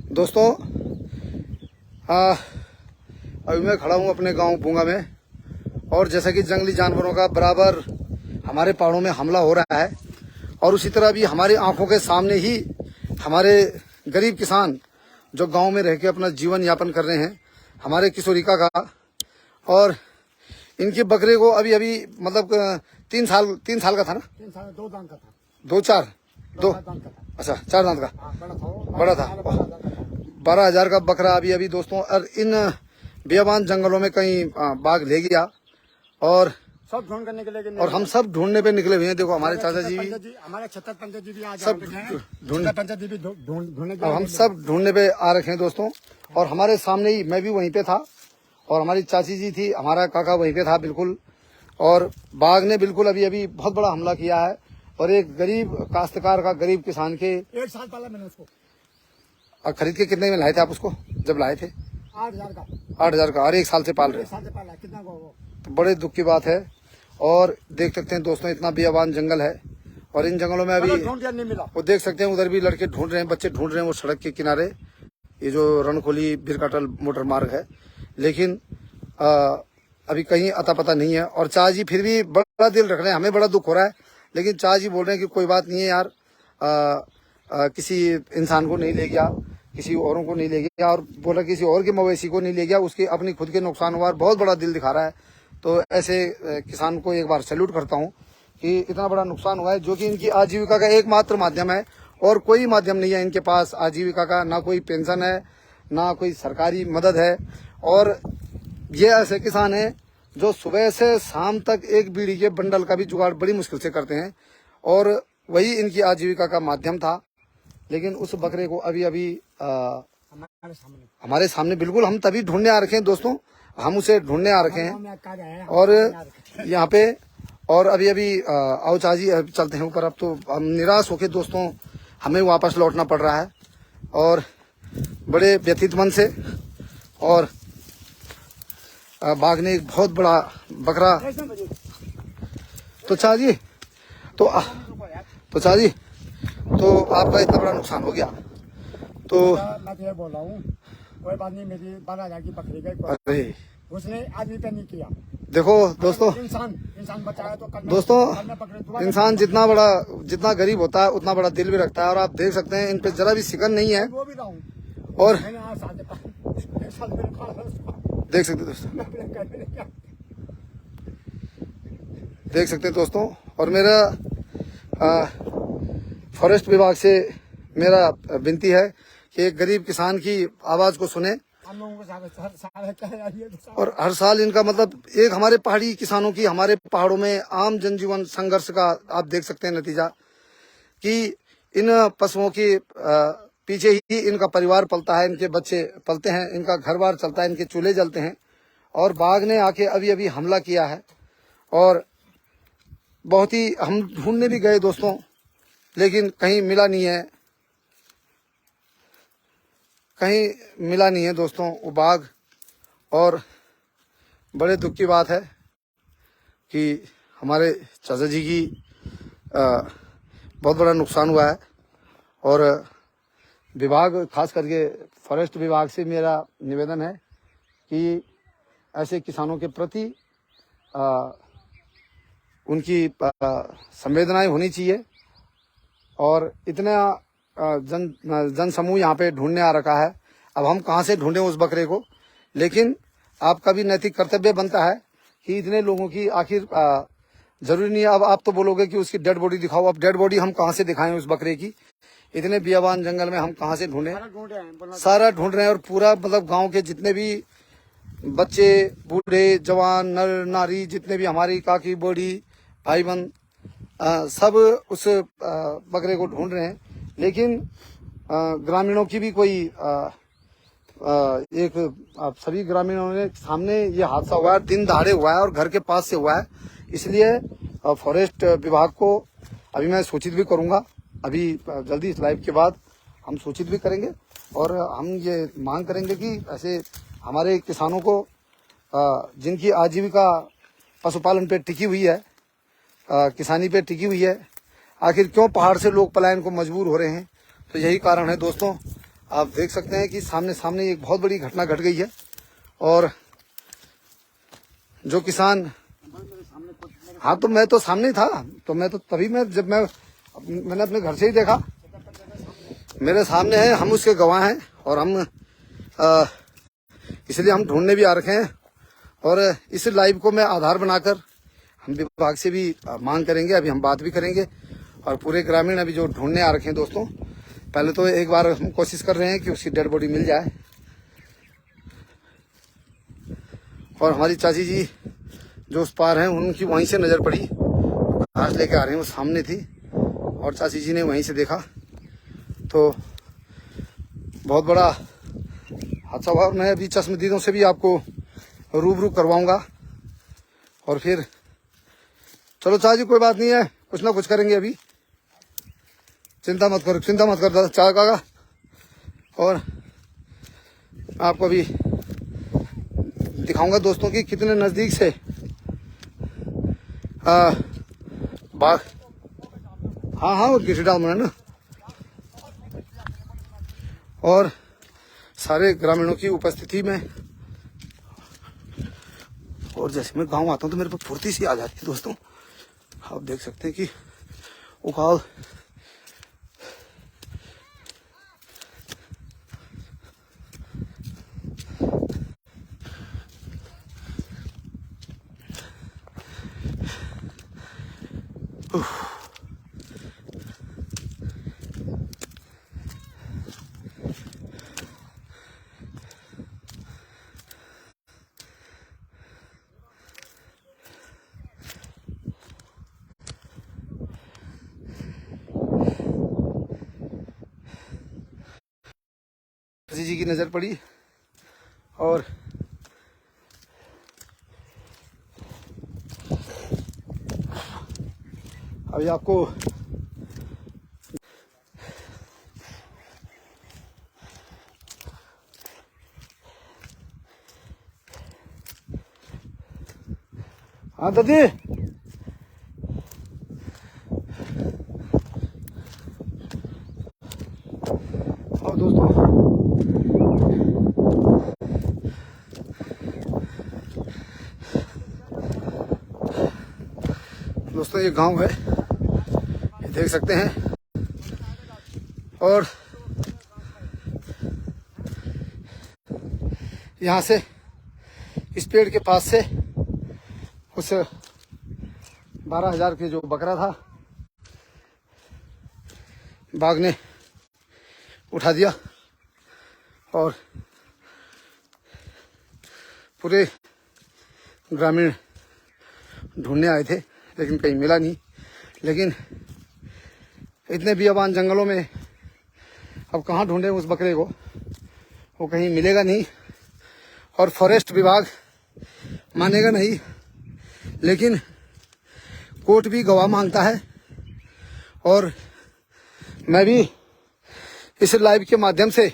दोस्तों अभी मैं खड़ा हूँ अपने गांव भूंगा में, और जैसा कि जंगली जानवरों का बराबर हमारे पहाड़ों में हमला हो रहा है, और उसी तरह भी हमारी आंखों के सामने ही हमारे गरीब किसान जो गांव में रह के अपना जीवन यापन कर रहे हैं, हमारे किशोरिका का, और इनके बकरे को अभी अभी मतलब 3 साल का था ना, 3 साल 2 दांत का था, 2 अच्छा 4 दांत का बड़ा था। 12,000 का बकरा अभी अभी दोस्तों, और इन बेबान जंगलों में कहीं बाघ ले गया, और सब ढूंढ करने के लिए, और हम सब ढूंढने पे निकले हुए हैं। देखो हमारे चाचा जी भी, हमारे छत्तर पंचायत जी भी आज सब ढूंढ पंचायत जी भी ढूंढने, अब हम सब ढूंढने पे आ रखे हैं दोस्तों। और हमारे सामने ही मैं भी वहीं पे था, और हमारी चाची जी थी, हमारा काका वहीं पे था बिल्कुल। और बाघ ने बिल्कुल अभी अभी बहुत बड़ा हमला किया है, और एक गरीब काश्तकार का, गरीब किसान के 1 साल पहले मैंने उसको खरीद के कितने में लाए थे आप उसको? जब लाए थे 8,000 का, 8,000 का, और 1 साल से पाल रहे। 1 साल से पहले कितना वो, तो बड़े दुख की बात है। और देख सकते हैं दोस्तों, इतना बेअबान जंगल है, और इन जंगलों में अभी ढूंढ के नहीं मिला। वो देख सकते हैं, उधर भी लड़के ढूंढ रहे हैं, बच्चे ढूंढ रहे हैं वो सड़क के किनारे, ये जो रणखोली बिरकाटल मोटर मार्ग है, लेकिन अभी कहीं अता पता नहीं है। और चाचा जी फिर भी बड़ा दिल रख रहे हैं, हमें बड़ा दुख हो रहा है, लेकिन चाचा जी बोल रहे हैं कि कोई बात नहीं है यार, किसी इंसान को नहीं ले गया, किसी औरों को नहीं ले गया, और बोला किसी और के मवेशी को नहीं ले गया, उसके अपनी खुद के नुकसान हुआ, बहुत बड़ा दिल दिखा रहा है। तो ऐसे किसान को एक बार सैल्यूट करता हूँ कि इतना बड़ा नुकसान हुआ है, जो कि इनकी आजीविका का एकमात्र माध्यम है, और कोई माध्यम नहीं है इनके पास आजीविका का, ना कोई पेंशन है, ना कोई सरकारी मदद है। और ये ऐसे किसान हैं जो सुबह से शाम तक एक बीड़ी के बंडल का भी जुगाड़ बड़ी मुश्किल से करते हैं, और वही इनकी आजीविका का माध्यम था। लेकिन उस बकरे को अभी अभी हमारे सामने बिल्कुल हम तभी ढूंढने आ रखे हैं दोस्तों, हम उसे ढूंढने आ रखे हैं। और यहाँ पे, और अभी अभी आओ चाची चलते हैं ऊपर। अब तो हम निराश होके दोस्तों हमें वापस लौटना पड़ रहा है, और बड़े व्यथित मन से। और बाघ ने एक बहुत बड़ा बकरा, तो चाचा जी तो चाचा जी तो आपका इतना बड़ा नुकसान हो गया, तो मैं तो ये बोल रहा हूँ, कोई बात नहीं, मेरी 12,000 की बकरी गई, अरे उसने आदमी पे नहीं किया। देखो दोस्तों, इंसान बचाया तो दोस्तों इंसान जितना गरीब होता है उतना बड़ा दिल भी रखता है, और आप देख सकते हैं इन पे जरा भी शिकन नहीं है। वो भी रहा हूँ, और मैंने 8 साल देख सकते दोस्तों, देख सकते हैं दोस्तों। और मेरा फॉरेस्ट विभाग से मेरा विनती है कि एक गरीब किसान की आवाज को सुने, हम लोगों को और हर साल इनका मतलब एक हमारे पहाड़ी किसानों की, हमारे पहाड़ों में आम जनजीवन संघर्ष का आप देख सकते हैं नतीजा, कि इन पशुओं के पीछे ही इनका परिवार पलता है, इनके बच्चे पलते हैं, इनका घर बार चलता है, इनके चूल्हे जलते हैं। और बाघ ने आके अभी अभी हमला किया है, और बहुत ही हम ढूंढने भी गए दोस्तों, लेकिन कहीं मिला नहीं है, कहीं मिला नहीं है दोस्तों वो बाघ। और बड़े दुख की बात है कि हमारे चाचा जी की बहुत बड़ा नुकसान हुआ है। और विभाग, खास करके फॉरेस्ट विभाग से मेरा निवेदन है कि ऐसे किसानों के प्रति उनकी संवेदनाएं होनी चाहिए। और इतना जन समूह यहाँ पे ढूंढने आ रखा है, अब हम कहाँ से ढूंढें उस बकरे को? लेकिन आपका भी नैतिक कर्तव्य बनता है कि इतने लोगों की, आखिर जरूरी नहीं है अब आप तो बोलोगे कि उसकी डेड बॉडी दिखाओ, अब डेड बॉडी हम कहाँ से दिखाएं उस बकरे की? इतने बियाबान जंगल में हम कहाँ से ढूंढें? सारा ढूंढ रहे हैं, और पूरा मतलब गाँव के जितने भी बच्चे, बूढ़े, जवान, नर नारी, जितने भी हमारी काकी बूढ़ी भाई बहन, सब उस बकरे को ढूंढ रहे हैं। लेकिन ग्रामीणों की भी कोई एक सभी ग्रामीणों ने सामने ये हादसा हुआ है, दिन दहाड़े हुआ है, और घर के पास से हुआ है, इसलिए फॉरेस्ट विभाग को अभी मैं सूचित भी करूंगा। अभी जल्दी इस लाइव के बाद हम सूचित भी करेंगे, और हम ये मांग करेंगे कि ऐसे हमारे किसानों को, जिनकी आजीविका पशुपालन पे टिकी हुई है, किसानी पे टिकी हुई है, आखिर क्यों पहाड़ से लोग पलायन को मजबूर हो रहे हैं? तो यही कारण है दोस्तों। आप देख सकते हैं कि सामने सामने एक बहुत बड़ी घटना घट गई है। और जो किसान, हाँ तो मैं तो सामने ही था, तो मैं तो तभी मैंने अपने घर से ही देखा, मेरे सामने है, हम उसके गवाह हैं। और हम इसलिए हम ढूंढने भी आ रखे हैं। और इस लाइव को मैं आधार बनाकर हम विभाग से भी मांग करेंगे, अभी हम बात भी करेंगे। और पूरे ग्रामीण अभी जो ढूंढने आ रखे हैं दोस्तों, पहले तो एक बार हम कोशिश कर रहे हैं कि उसकी डेड बॉडी मिल जाए। और हमारी चाची जी जो उस पार हैं, उनकी वहीं से नजर पड़ी, घास लेके आ रहे हैं, वो सामने थी और चाची जी ने वहीं से देखा। तो बहुत बड़ा हादसा हुआ। और मैं अभी चश्मदीदों से भी आपको रूबरू करवाऊंगा। और फिर चलो चाची, कोई बात नहीं है, कुछ ना कुछ करेंगे अभी, चिंता मत करो चाचा काका। और आपको अभी दिखाऊंगा दोस्तों कि कितने नजदीक से बाघ, हाँ वो गिटी डाल ना। और सारे ग्रामीणों की उपस्थिति में, और जैसे मैं गांव आता हूं तो मेरे पे फुर्ती सी आ जाती है दोस्तों। आप देख सकते हैं कि उखाड़ जी की नजर पड़ी। और अभी आपको हाँ दादी, और दोस्तों ये गांव है, ये देख सकते हैं। और यहाँ से इस पेड़ के पास से उस 12,000 के जो बकरा था, बाघ ने उठा दिया। और पूरे ग्रामीण ढूंढने आए थे, लेकिन कहीं मिला नहीं। लेकिन इतने बियाबान जंगलों में अब कहाँ ढूंढे उस बकरे को, वो कहीं मिलेगा नहीं। और फॉरेस्ट विभाग मानेगा नहीं, लेकिन कोर्ट भी गवाह मांगता है। और मैं भी इस लाइव के माध्यम से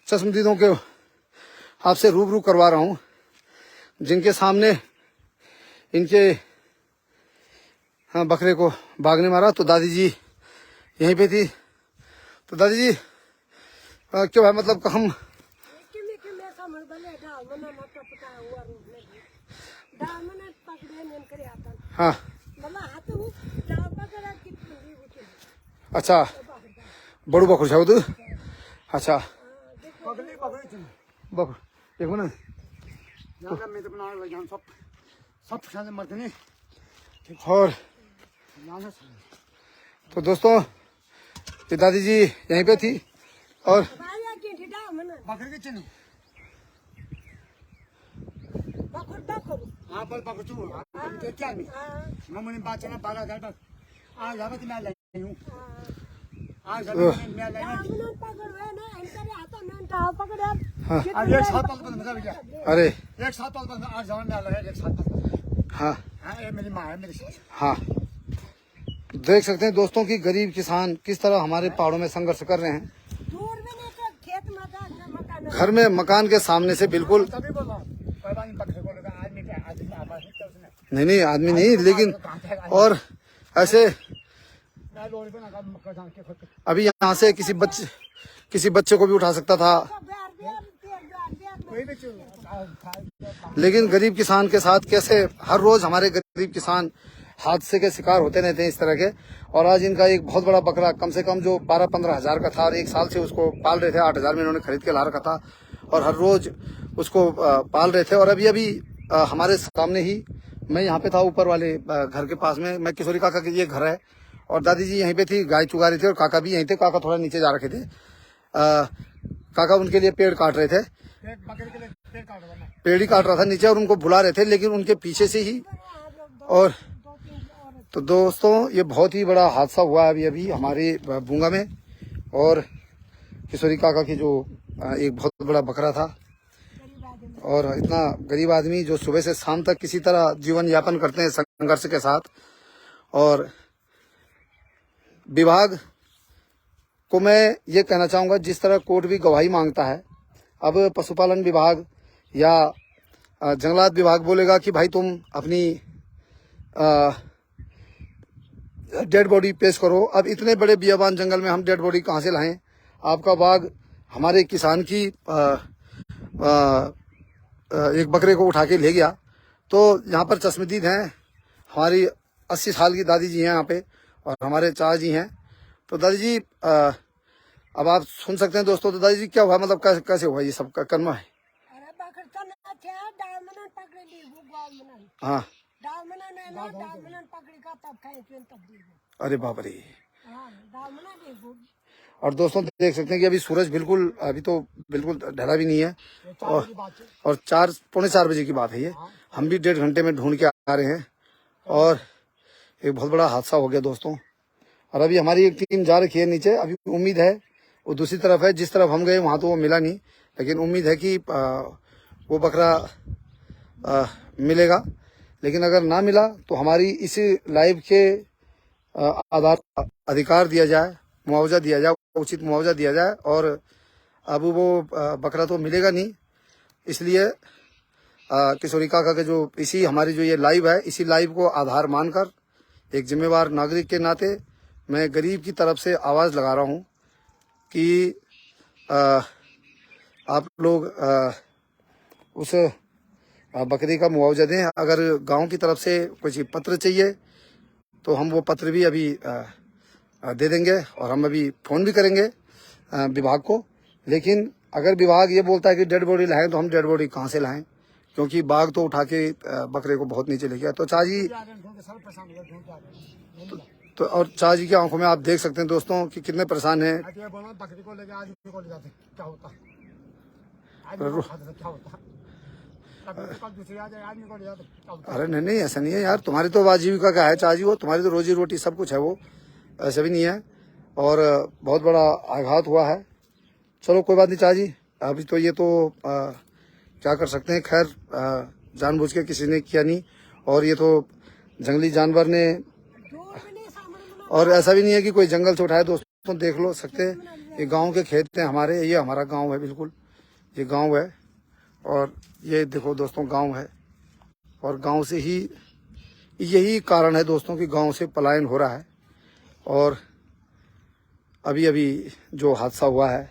चश्मदीदों के आपसे रूबरू करवा रहा हूं, जिनके सामने इनके बकरे को बाघ ने मारा। तो दादी जी यहीं पे थी। तो दादी जी क्यों है, मतलब हम हाँ अच्छा बड़ू बकरू छ तू, अच्छा बकरू देखो ना और तो दोस्तों ये दादी जी यहीं पे थी। और अरे एक साथ हाँ मेरी माँ है मेरे साथ। हाँ देख सकते हैं दोस्तों कि गरीब किसान किस तरह हमारे पहाड़ों में संघर्ष कर रहे हैं। घर में मकान के सामने से बिल्कुल नहीं आदमी नहीं, लेकिन और ऐसे अभी यहाँ से किसी बच्चे को भी उठा सकता था, कोई भी चीज लेकिन गरीब किसान के साथ कैसे हर रोज हमारे गरीब किसान हादसे के शिकार होते रहते हैं इस तरह के। और आज इनका एक बहुत बड़ा बकरा कम से कम जो 12-15 हजार का था और 1 साल से उसको पाल रहे थे, 8 हजार में इन्होंने खरीद के ला रखा था और हर रोज उसको पाल रहे थे। और अभी हमारे सामने ही, मैं यहाँ पे था ऊपर वाले घर के पास में, मैं किशोरी काका के ये घर है और दादी जी यहीं पे थी, गाय चुगा रही थी और काका भी यहीं थे। काका थोड़ा नीचे जा रखे थे, काका उनके लिए पेड़ काट रहे थे, बकरी के लिए पेड़ काट रहा है। पेड़ ही काट रहा था नीचे और उनको बुला रहे थे, लेकिन उनके पीछे से ही। और तो दोस्तों ये बहुत ही बड़ा हादसा हुआ है अभी हमारे भूंगा में। और किशोरी काका की जो एक बहुत बड़ा बकरा था और इतना गरीब आदमी जो सुबह से शाम तक किसी तरह जीवन यापन करते हैं संघर्ष के साथ। और विभाग को मैं ये कहना चाहूँगा, जिस तरह कोर्ट भी गवाही मांगता है, अब पशुपालन विभाग या जंगलात विभाग बोलेगा कि भाई तुम अपनी डेड बॉडी पेश करो। अब इतने बड़े बियाबान जंगल में हम डेड बॉडी कहाँ से लाएं? आपका बाघ हमारे किसान की एक बकरे को उठा के ले गया। तो यहाँ पर चश्मदीद हैं, हमारी 80 साल की दादी जी हैं यहाँ पे और हमारे चाचा जी हैं। तो दादी जी अब आप सुन सकते हैं दोस्तों। तो दादी जी क्या हुआ, मतलब कैसे हुआ ये सब कर्म है? अरे बकरी तो ना थे, डालमनन पकड़ ली वो ग्वालमनन। हाँ, डालमनन है ना, डालमनन पकड़ी का तब खाए फिर तब दी वो। अरे बाप रे। हाँ, डालमनन है वो। और दोस्तों देख सकते हैं कि अभी सूरज बिल्कुल अभी तो बिल्कुल ढला भी नहीं है और 4-4:45 बजे की बात है ये। हम भी 1.5 घंटे में ढूंढ के आ रहे हैं और एक बहुत बड़ा हादसा हो गया दोस्तों। और अभी हमारी एक टीम जा रखी है नीचे। अभी उम्मीद है वो दूसरी तरफ है, जिस तरफ हम गए वहां तो वो मिला नहीं, लेकिन उम्मीद है कि वो बकरा मिलेगा। लेकिन अगर ना मिला तो हमारी इस लाइव के आधार अधिकार दिया जाए, मुआवजा दिया जाए, उचित मुआवजा दिया जाए। और अब वो बकरा तो मिलेगा नहीं, इसलिए किशोरी काका के जो इसी हमारी जो ये लाइव है, इसी लाइव को आधार मानकर एक जिम्मेवार नागरिक के नाते मैं गरीब की तरफ से आवाज़ लगा रहा हूँ कि आप लोग उस बकरी का मुआवजा दें। अगर गांव की तरफ से कुछ पत्र चाहिए तो हम वो पत्र भी अभी दे देंगे और हम अभी फ़ोन भी करेंगे विभाग को। लेकिन अगर विभाग ये बोलता है कि डेड बॉडी लाएं तो हम डेड बॉडी कहाँ से लाएं, क्योंकि बाघ तो उठा के बकरे को बहुत नीचे ले गया। तो चाची तो और चाची की आंखों में आप देख सकते हैं दोस्तों कि कितने परेशान हैं। बकरी को लेके आदमी को ले जाते क्या होता, क्या होता, दूसरी आ जाए आदमी को ले जाते क्या होता। अरे नहीं ऐसा नहीं है यार, तुम्हारी तो आजीविका का है चाची, वो तुम्हारी तो रोजी रोटी सब कुछ है, वो ऐसा भी नहीं है। और बहुत बड़ा आघात हुआ है। चलो कोई बात नहीं चाची, अभी तो ये तो क्या कर सकते हैं। खैर जानबूझ के किसी ने किया नहीं और ये तो जंगली जानवर ने, और ऐसा भी नहीं है कि कोई जंगल से उठाया। दोस्तों देख लो सकते हैं, ये गांव के खेत हैं हमारे, ये हमारा गांव है, बिल्कुल ये गांव है। और ये देखो दोस्तों गांव है और गांव से ही यही कारण है दोस्तों कि गांव से पलायन हो रहा है। और अभी जो हादसा हुआ है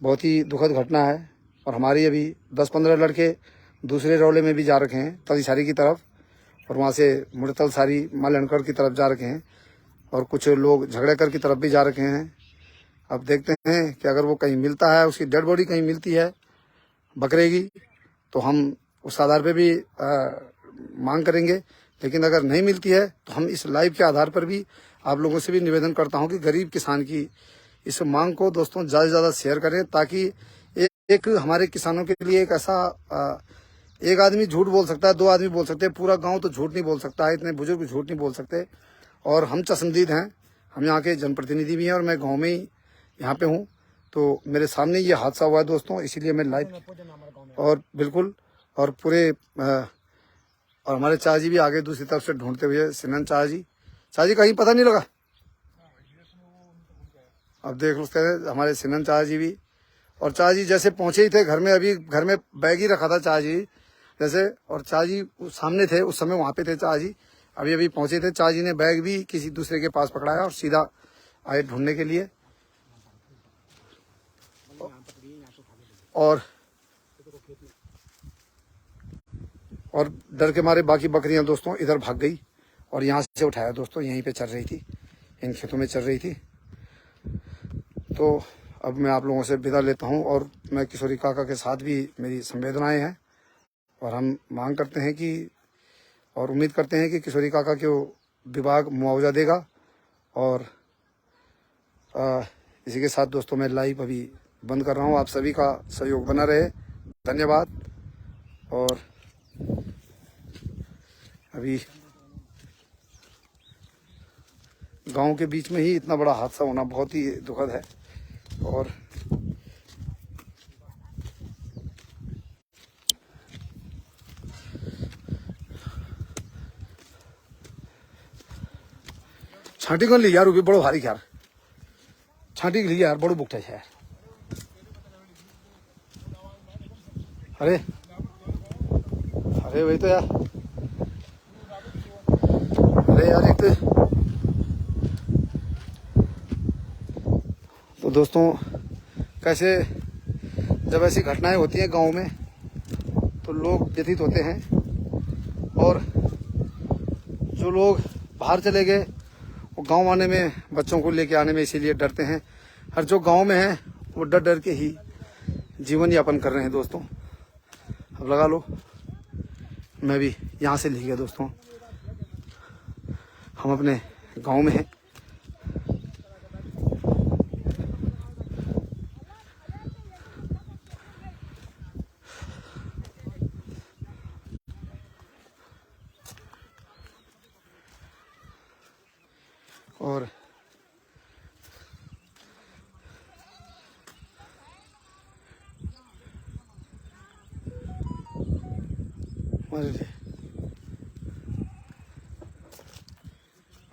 बहुत ही दुखद घटना है। और हमारी अभी 10-15 लड़के दूसरे रौले में भी जा रखे हैं, तलीसारी की तरफ, और वहाँ से मुड़तल सारी मालनकर की तरफ जा रखे हैं और कुछ लोग झगड़ेकर की तरफ भी जा रखे हैं। अब देखते हैं कि अगर वो कहीं मिलता है, उसकी डेड बॉडी कहीं मिलती है बकरे की, तो हम उस आधार पे भी मांग करेंगे। लेकिन अगर नहीं मिलती है तो हम इस लाइव के आधार पर भी आप लोगों से भी निवेदन करता हूं कि गरीब किसान की इस मांग को दोस्तों ज़्यादा से ज़्यादा शेयर करें, ताकि एक हमारे किसानों के लिए एक ऐसा एक आदमी झूठ बोल सकता है, 2 आदमी बोल सकते हैं, पूरा गांव तो झूठ नहीं बोल सकता है, इतने बुजुर्ग झूठ नहीं बोल सकते। और हम चश्मदीद हैं, हम यहाँ के जनप्रतिनिधि भी हैं और मैं गांव में ही यहाँ पे हूँ। तो मेरे सामने ये हादसा हुआ है दोस्तों, इसीलिए मैं लाइव और बिल्कुल और पूरे और हमारे चाचा जी भी आगे दूसरी तरफ से ढूंढते हुए, सिनन चाचा जी कहीं पता नहीं लगा। अब देख सकते हैं हमारे सिनन चाचा जी भी, और चाचा जी जैसे पहुंचे ही थे घर में, अभी घर में बैग ही रखा था चाचा जी जैसे, और चाचा जी सामने थे उस समय, वहाँ पे थे चाचा जी, अभी पहुंचे थे। चाचा जी ने बैग भी किसी दूसरे के पास पकड़ाया और सीधा आए ढूंढने के लिए। और डर के मारे बाकी बकरियां दोस्तों इधर भाग गई और यहाँ से उठाया दोस्तों, यहीं पे चल रही थी, इन खेतों में चल रही थी। तो अब मैं आप लोगों से विदा लेता हूँ और मैं किशोरी काका के साथ भी मेरी संवेदनाएं हैं और हम मांग करते हैं कि और उम्मीद करते हैं कि किशोरी काका को विभाग मुआवजा देगा। और इसी के साथ दोस्तों मैं लाइव अभी बंद कर रहा हूँ। आप सभी का सहयोग बना रहे, धन्यवाद। और अभी गांव के बीच में ही इतना बड़ा हादसा होना बहुत ही दुखद है। और छाटी कर ली यार, वो भी बड़ो भारी यार, छाटी के लिए यार बड़ो बुकटा है यार। अरे अरे वही तो यार, अरे यार एक तो दोस्तों कैसे जब ऐसी घटनाएं होती हैं गांव में तो लोग व्यथित होते हैं। और जो लोग बाहर चले गए वो गांव आने में, बच्चों को लेके आने में इसीलिए डरते हैं। और जो गांव में है वो डर डर के ही जीवन यापन कर रहे हैं दोस्तों। अब लगा लो मैं भी यहाँ से ले गया दोस्तों, हम अपने गांव में हैं। और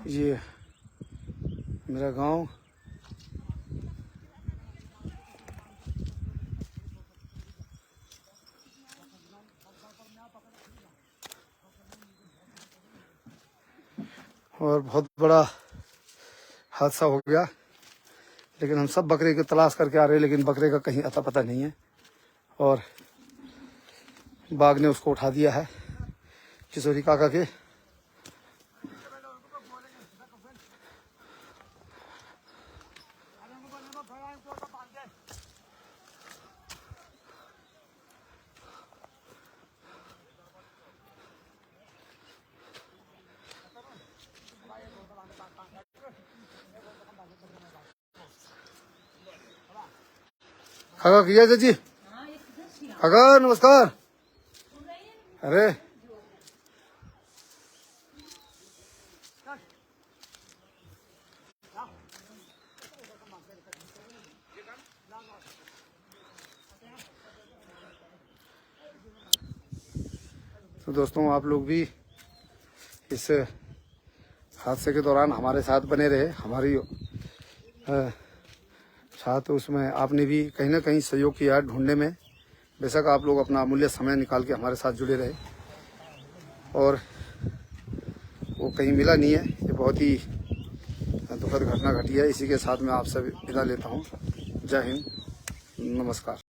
ये मेरा गांव, और बहुत बड़ा हादसा हो गया। लेकिन हम सब बकरे की तलाश करके आ रहे हैं, लेकिन बकरे का कहीं अता पता नहीं है और बाघ ने उसको उठा दिया है किशोरी काका के। काका किया जी, काका नमस्कार। अरे तो दोस्तों आप लोग भी इस हादसे के दौरान हमारे साथ बने रहे, हमारी साथ उसमें आपने भी कहीं ना कहीं सहयोग किया ढूंढने में। बेशक आप लोग अपना अमूल्य समय निकाल के हमारे साथ जुड़े रहे और वो कहीं मिला नहीं है। ये बहुत ही दुखद घटना घटी है। इसी के साथ मैं आपसे विदा लेता हूँ। जय हिंद, नमस्कार।